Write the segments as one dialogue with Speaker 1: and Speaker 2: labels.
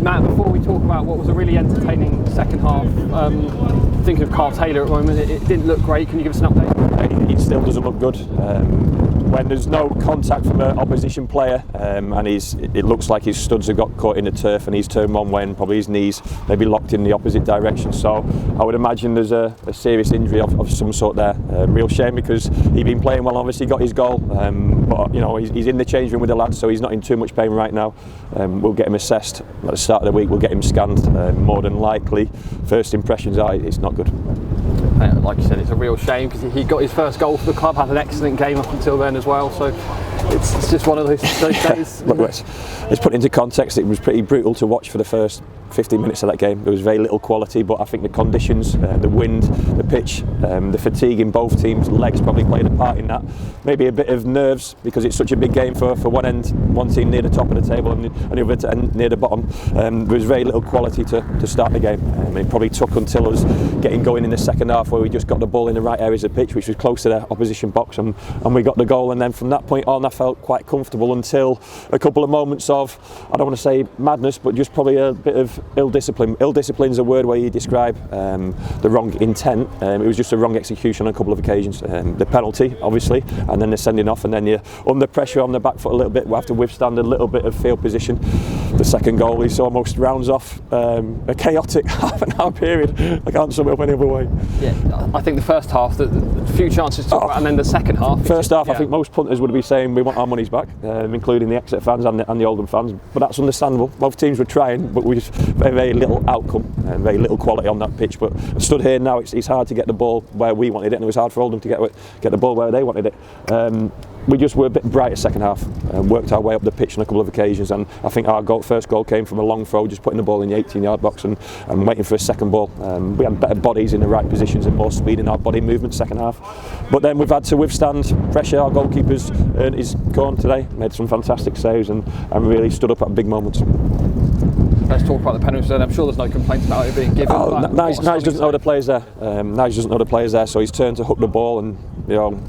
Speaker 1: Matt, before we talk about what was a really entertaining second half, thinking of Carl Taylor at the moment, it didn't look great. Can you give us an update?
Speaker 2: It still doesn't look good. When there's no contact from an opposition player, and it looks like his studs have got caught in the turf and he's turned one way and probably his knees maybe locked in the opposite direction. So I would imagine there's a serious injury of some sort there. Real shame, because he'd been playing well, obviously got his goal, but you know, he's in the change room with the lads, so he's not in too much pain right now. We'll get him assessed at the start of the week, we'll get him scanned. More than likely, first impressions are it's not good.
Speaker 1: Like you said, it's a real shame, because he got his first goal for the club, had an excellent game up until then as well, so it's just one of those days.
Speaker 2: Look, let's put it into context. It was pretty brutal to watch for the first 15 minutes of that game. There was very little quality, but I think the conditions, the wind, the pitch, the fatigue in both teams' legs probably played a part in that. Maybe a bit of nerves, because it's such a big game for one team near the top of the table and the other end near the bottom. There was very little quality to start the game. It probably took until us getting going in the second half, where we just got the ball in the right areas of the pitch, which was close to the opposition box, and we got the goal. And then from that point on, I felt quite comfortable until a couple of moments of, I don't want to say madness, but just probably a bit of ill discipline. Ill discipline is a word where you describe the wrong intent. It was just a wrong execution on a couple of occasions. The penalty, obviously, and then the sending off, and then you're under pressure on the back foot a little bit. We have to withstand a little bit of field position. The second goal is almost rounds off a chaotic half an hour period. I can't sum it up any other way.
Speaker 1: Yeah, I think the first half, the few chances to talk about, and then the second half.
Speaker 2: First half, I think most punters would be saying we want our monies back, including the Exeter fans and the Oldham fans. But that's understandable. Both teams were trying, but we just very little outcome and very little quality on that pitch. But stood here now, it's hard to get the ball where we wanted it, and it was hard for Oldham to get the ball where they wanted it. We just were a bit brighter second half, worked our way up the pitch on a couple of occasions, and I think our first goal came from a long throw, just putting the ball in the 18-yard box and waiting for a second ball. We had better bodies in the right positions and more speed in our body movement second half. But then we've had to withstand pressure. Our goalkeeper's earned his corn today, made some fantastic saves and really stood up at big moments.
Speaker 1: Let's talk about the penalty. I'm sure there's no complaints about it being given.
Speaker 2: Nige doesn't know the players there. Nige doesn't know the players there, so he's turned to hook the ball, and you know,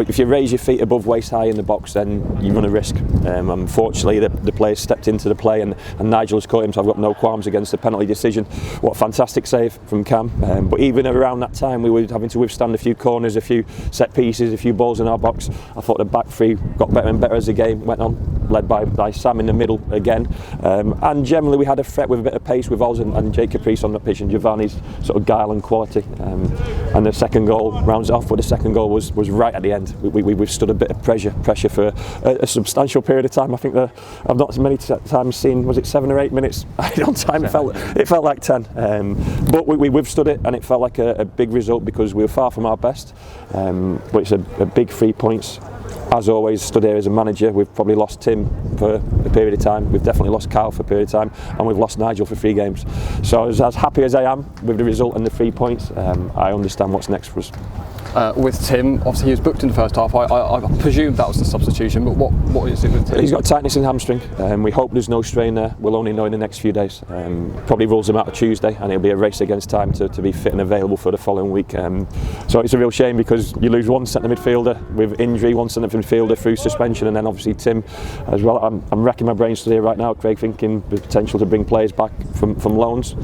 Speaker 2: if you raise your feet above waist high in the box, then you run a risk. Unfortunately, the player stepped into the play, and Nigel's caught him, so I've got no qualms against the penalty decision. What a fantastic save from Cam. But even around that time, we were having to withstand a few corners, a few set pieces, a few balls in our box. I thought the back three got better and better as the game went on, led by Sam in the middle again. And generally, we had a threat with a bit of pace with Oz and Jake Caprice on that pitch, and Giovanni's sort of guile and quality. And the second goal rounds it off, but the second goal was right at the end. We've stood a bit of pressure for a substantial period of time. I think I've not many times seen, was it 7 or 8 minutes on time? It felt like 10. But we withstood it, and it felt like a big result, because we were far from our best. But it's a big 3 points. As always, stood here as a manager, we've probably lost Tim for a period of time, we've definitely lost Kyle for a period of time, and we've lost Nigel for 3 games. So as happy as I am with the result and the 3 points, I understand what's next for us.
Speaker 1: With Tim, obviously he was booked in the first half. I presumed that was the substitution, but what is it with Tim?
Speaker 2: He's got tightness in the hamstring. We hope there's no strain there. We'll only know in the next few days. Probably rules him out of Tuesday, and it'll be a race against time to be fit and available for the following week. So it's a real shame, because you lose one centre midfielder with injury, one centre midfielder through suspension, and then obviously Tim as well. I'm racking my brains today right now, Craig, thinking the potential to bring players back from loans,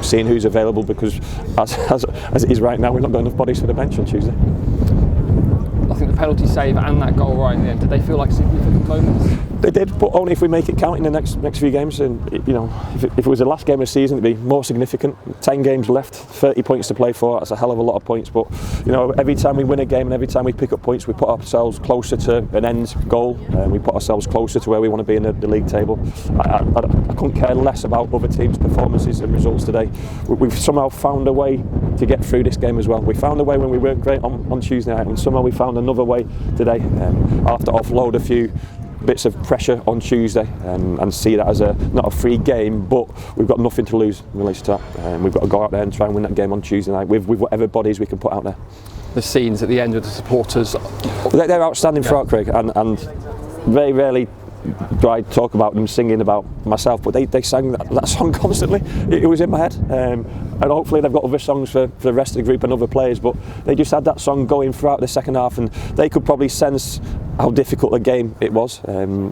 Speaker 2: seeing who's available, because as it is right now, we've not got enough bodies for the bench on Tuesday.
Speaker 1: I think the penalty save and that goal right in the end, did they feel like significant moments?
Speaker 2: They did, but only if we make it count in the next few games. And you know, if it was the last game of the season, it'd be more significant. 10 games left, 30 points to play for. That's a hell of a lot of points. But you know, every time we win a game and every time we pick up points, we put ourselves closer to an end goal. We put ourselves closer to where we want to be in the league table. I couldn't care less about other teams' performances and results today. We've somehow found a way to get through this game as well. We found a way when we weren't great on Tuesday night, and somehow we found another way today. I'll have to offload a few bits of pressure on Tuesday and see that as not a free game, but we've got nothing to lose in relation to that. We've got to go out there and try and win that game on Tuesday night with whatever bodies we can put out there.
Speaker 1: The scenes at the end with the supporters,
Speaker 2: they're outstanding throughout, Craig, and very rarely do I talk about them singing about myself, but they sang that song constantly. It was in my head, and hopefully they've got other songs for the rest of the group and other players, but they just had that song going throughout the second half, and they could probably sense how difficult a game it was.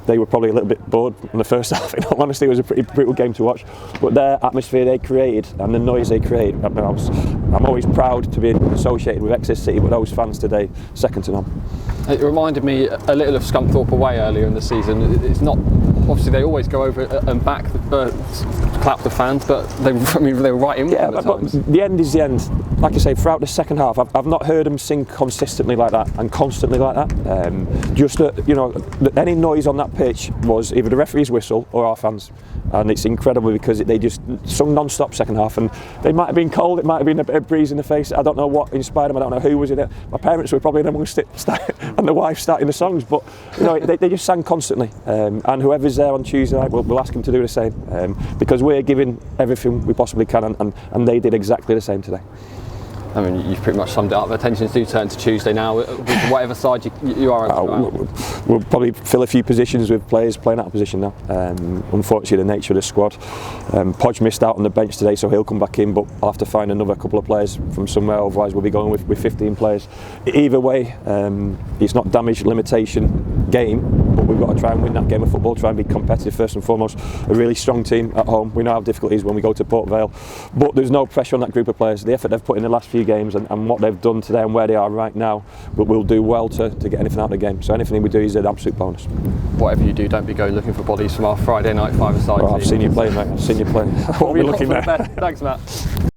Speaker 2: They were probably a little bit bored in the first half. In all honesty, it was a pretty brutal game to watch, but their atmosphere they created and the noise they created, I'm always proud to be associated with Exeter City, but those fans today, second to none.
Speaker 1: It reminded me a little of Scunthorpe away earlier in the season. It's not, obviously they always go over and back, clap the fans, but they were right in with them at times.
Speaker 2: The end is the end. Like I say, throughout the second half, I've not heard them sing consistently like that and constantly like that. Any noise on that pitch was either the referee's whistle or our fans, and it's incredible because they just sung non-stop second half, and they might have been cold, it might have been a bit of breeze in the face. I don't know what inspired them. I don't know who was in it. My parents were probably amongst it, and the wife starting the songs, but they just sang constantly, and whoever's there on Tuesday night, we'll ask them to do the same, because we're giving everything we possibly can, and they did exactly the same today.
Speaker 1: I mean, you've pretty much summed it up. Attentions do turn to Tuesday now, with whatever side you are on.
Speaker 2: We'll probably fill a few positions with players playing out of position now. Unfortunately, the nature of the squad. Podge missed out on the bench today, so he'll come back in, but I'll have to find another couple of players from somewhere, otherwise we'll be going with 15 players. Either way, it's not damage limitation game, but we've got to try and win that game of football, try and be competitive first and foremost. A really strong team at home. We know how difficult it is when we go to Port Vale, but there's no pressure on that group of players. The effort they've put in the last few games and what they've done today and where they are right now, but we'll do well to get anything out of the game. So anything we do is an absolute bonus.
Speaker 1: Whatever you do, don't be going looking for bodies from our Friday night five-a-side team.
Speaker 2: I've seen you play, mate. I've seen you play. I'll be looking there.
Speaker 1: Thanks, Matt.